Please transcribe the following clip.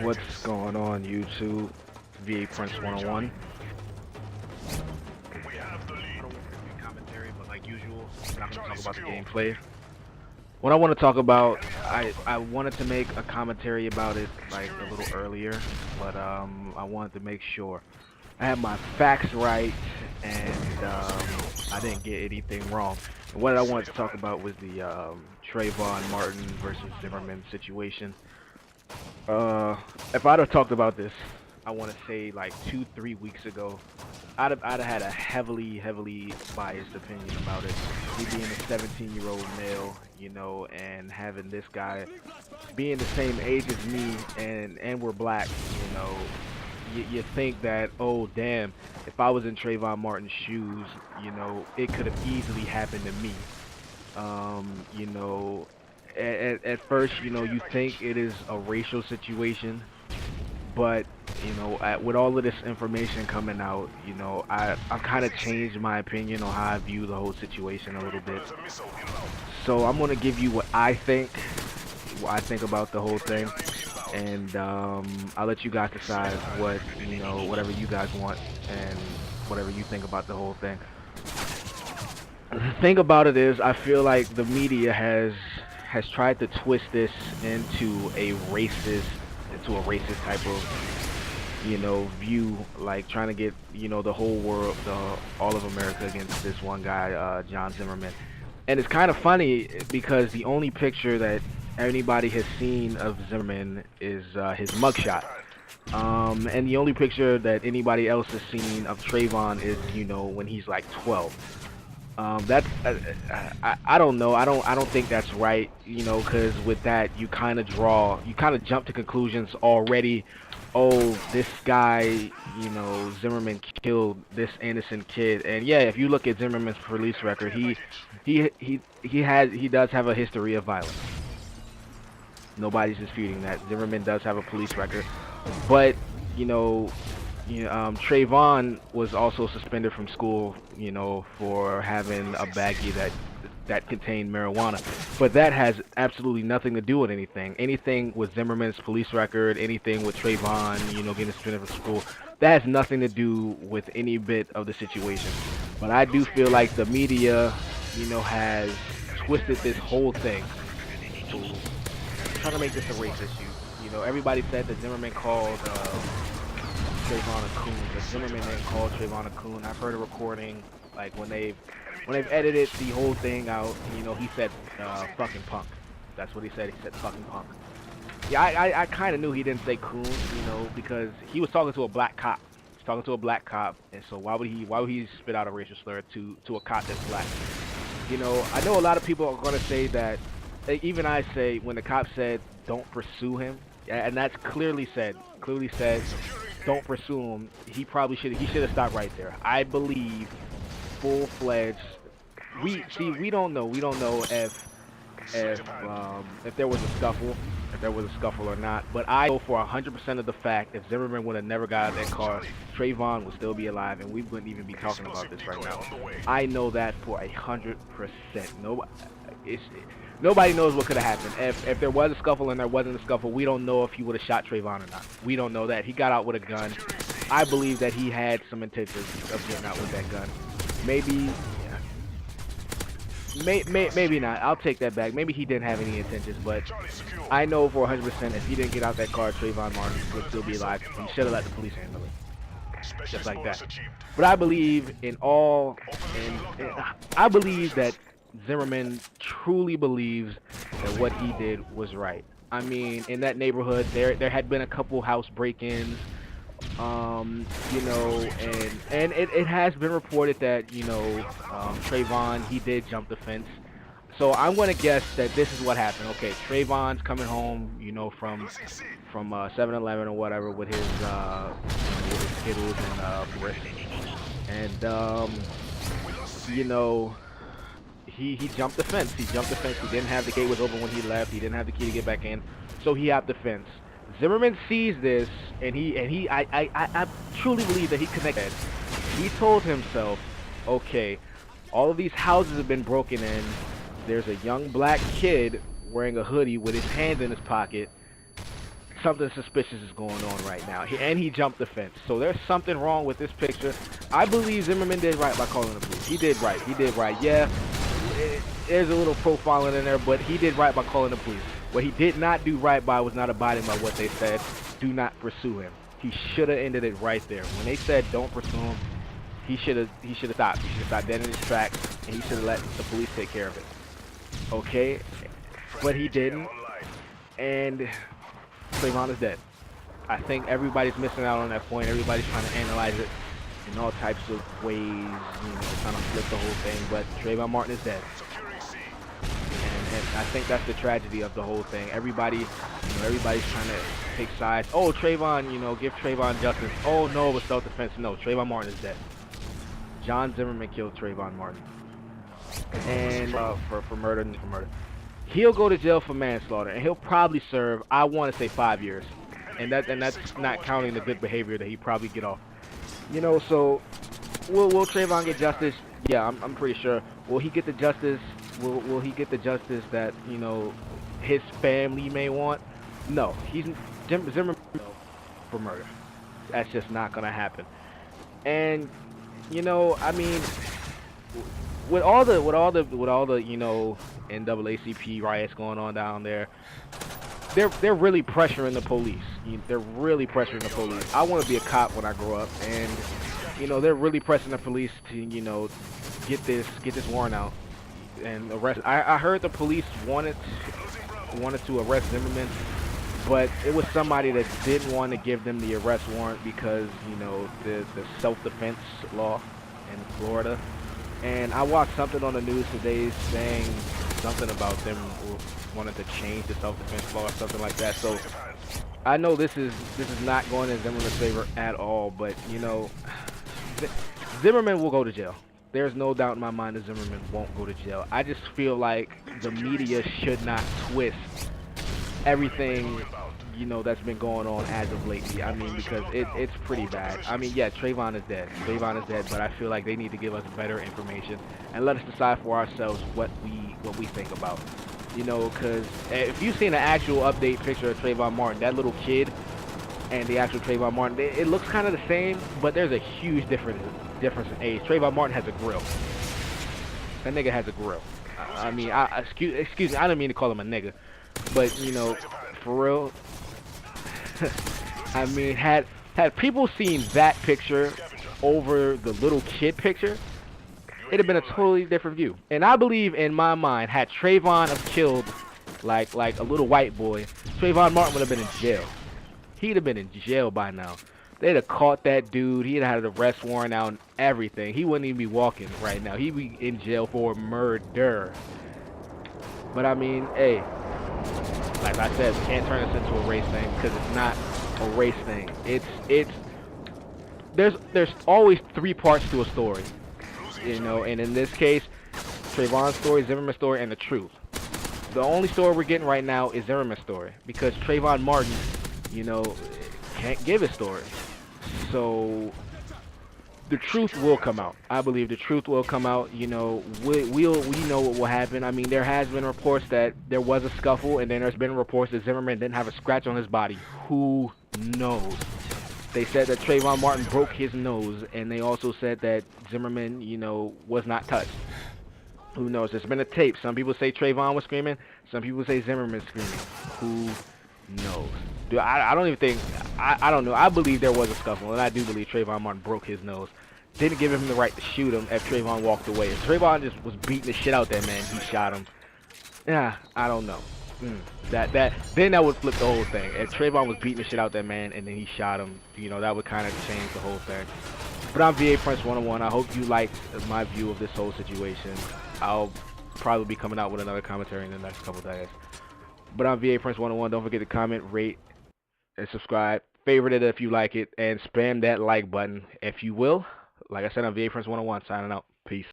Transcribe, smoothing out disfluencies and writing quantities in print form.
What's going on YouTube? VA Prince 101. I don't want to do commentary, but like usual, I'm not going to talk about the gameplay. What I want to talk about, I wanted to make a commentary about it like a little earlier, but I wanted to make sure I had my facts right and I didn't get anything wrong. And what I wanted to talk about was the Trayvon Martin versus Zimmerman situation. If I'd have talked about this, I want to say like 2-3 weeks ago, I'd have had a heavily biased opinion about it. Me being a 17-year-old male, you know, and having this guy being the same age as me, and we're black, you know, you think that, oh damn, if I was in Trayvon Martin's shoes, you know, it could have easily happened to me. You know, at first, you know, you think it is a racial situation, but you know, with all of this information coming out, you know, I've kind of changed my opinion on how I view the whole situation a little bit. So I'm gonna give you what I think about the whole thing, and I'll let you guys decide what, you know, whatever you guys want and whatever you think about the whole thing. The thing about it is, I feel like the media has tried to twist this into a racist type of, you know, view, like trying to get, you know, the whole world, all of America against this one guy, John Zimmerman. And it's kind of funny because the only picture that anybody has seen of Zimmerman is his mugshot. And the only picture that anybody else has seen of Trayvon is, you know, when he's like 12. That's I don't know. I don't think that's right. You know, because with that you kind of jump to conclusions already. Oh, this guy, you know, Zimmerman killed this innocent kid. And yeah, if you look at Zimmerman's police record, he does have a history of violence. Nobody's disputing that. Zimmerman does have a police record, but you know, Trayvon was also suspended from school, you know, for having a baggie that contained marijuana. But that has absolutely nothing to do with anything. Anything with Zimmerman's police record, anything with Trayvon, you know, getting suspended from school, that has nothing to do with any bit of the situation. But I do feel like the media, you know, has twisted this whole thing to try to make this a race issue. You know, everybody said that Zimmerman called Trayvon a coon, but Zimmerman didn't call Trayvon a coon. I've heard a recording, like when they've edited the whole thing out, you know, he said fucking punk. That's what he said. He said fucking punk. Yeah, I kind of knew he didn't say coon, you know, because he was talking to a black cop. He was talking to a black cop, and so why would he spit out a racial slur to a cop that's black? You know, I know a lot of people are gonna say that. Even I say when the cop said don't pursue him, and that's clearly said. Don't pursue him. He should have stopped right there. I believe full-fledged. We don't know if there was a scuffle or not. But I know for 100% of the fact, if Zimmerman would have never got out of that car, Trayvon would still be alive, and we wouldn't even be talking about this right now. I know that for 100%. Nobody knows what could have happened. If there was a scuffle and there wasn't a scuffle, we don't know if he would have shot Trayvon or not. We don't know that. He got out with a gun. I believe that he had some intentions of getting out with that gun. Maybe, maybe not. I'll take that back. Maybe he didn't have any intentions, but I know for 100% if he didn't get out that car, Trayvon Martin would still be alive. He should have let the police handle it. Just like that. But I believe I believe that Zimmerman truly believes that what he did was right. I mean, in that neighborhood, there had been a couple house break-ins, you know, and it has been reported that, you know, Trayvon, he did jump the fence. So I'm gonna guess that this is what happened. Okay, Trayvon's coming home, you know, from 7-Eleven or whatever with his Skittles and brisk, and you know. He jumped the fence. He didn't have the gate was open when he left. He didn't have the key to get back in, so he hopped the fence. Zimmerman sees this, and I truly believe that he connected. He told himself, okay, all of these houses have been broken in. There's a young black kid wearing a hoodie with his hands in his pocket. something suspicious is going on right now. And he jumped the fence. So there's something wrong with this picture. I believe Zimmerman did right by calling the police. He did right. He did right. Yeah, there's a little profiling in there, but he did right by calling the police. What he did not do right by was not abiding by what they said. Do not pursue him. He should have ended it right there. When they said don't pursue him, he should have stopped. He should have stopped dead in his tracks, and he should have let the police take care of it. Okay, but he didn't, and Trayvon is dead. I think everybody's missing out on that point. Everybody's trying to analyze it in all types of ways, trying to flip the whole thing. But Trayvon Martin is dead, and I think that's the tragedy of the whole thing. Everybody's trying to take sides. Oh, Trayvon, give Trayvon justice. Oh no, it was self-defense. No, Trayvon Martin is dead. John Zimmerman killed Trayvon Martin, and for murder. He'll go to jail for manslaughter, and he'll probably serve, I want to say, 5 years, and that's not counting the good behavior that he probably get off. So will Trayvon get justice? Yeah, I'm pretty sure. Will he get the justice? Will he get the justice that his family may want? No, Zimmerman for murder. That's just not gonna happen. And I mean, with all the NAACP riots going on down there, they're really pressuring the police. They're really pressuring the police. I want to be a cop when I grow up, and they're really pressing the police to get this warrant out and arrest. I heard the police wanted to arrest Zimmerman, but it was somebody that didn't want to give them the arrest warrant because the self-defense law in Florida. And I watched something on the news today saying something about them wanting to change the self-defense law or something like that. So I know this is not going in Zimmerman's favor at all, but Zimmerman will go to jail. There's no doubt in my mind that Zimmerman won't go to jail. I just feel like the media should not twist everything that's been going on as of lately. I mean, because it's pretty bad. I mean, yeah, Trayvon is dead, but I feel like they need to give us better information and let us decide for ourselves what we think about. Because if you've seen an actual update picture of Trayvon Martin, that little kid and the actual Trayvon Martin, it looks kind of the same, but there's a huge difference in age. Trayvon Martin has a grill. That nigga has a grill. I mean, excuse me, I didn't mean to call him a nigga, but for real. I mean, had people seen that picture over the little kid picture, it'd have been a totally different view. And I believe, in my mind, had Trayvon have killed like a little white boy, Trayvon Martin would have been in jail. He'd have been in jail by now. They'd have caught that dude. He'd have had an arrest warrant out and everything. He wouldn't even be walking right now. He'd be in jail for murder. But I mean, hey, like I said, we can't turn this into a race thing because it's not a race thing. There's always three parts to a story, and in this case, Trayvon's story, Zimmerman's story, and the truth. The only story we're getting right now is Zimmerman's story because Trayvon Martin, can't give his story. So the truth will come out. I believe the truth will come out. We know what will happen. I mean, there has been reports that there was a scuffle, and then there's been reports that Zimmerman didn't have a scratch on his body. Who knows? They said that Trayvon Martin broke his nose, and they also said that Zimmerman, was not touched. Who knows? There's been a tape. Some people say Trayvon was screaming. Some people say Zimmerman screaming. Who knows? Dude, I don't even think, I don't know. I believe there was a scuffle, and I do believe Trayvon Martin broke his nose. Didn't give him the right to shoot him if Trayvon walked away. If Trayvon just was beating the shit out that man, he shot him. Yeah, I don't know. Then that would flip the whole thing. If Trayvon was beating the shit out that man and then he shot him, that would kind of change the whole thing. But I'm VA Prince 101. I hope you liked my view of this whole situation. I'll probably be coming out with another commentary in the next couple days. But I'm VA Prince 101. Don't forget to comment, rate, and subscribe. Favorite it if you like it, and spam that like button if you will. Like I said, I'm VA Prince 101 signing out. Peace.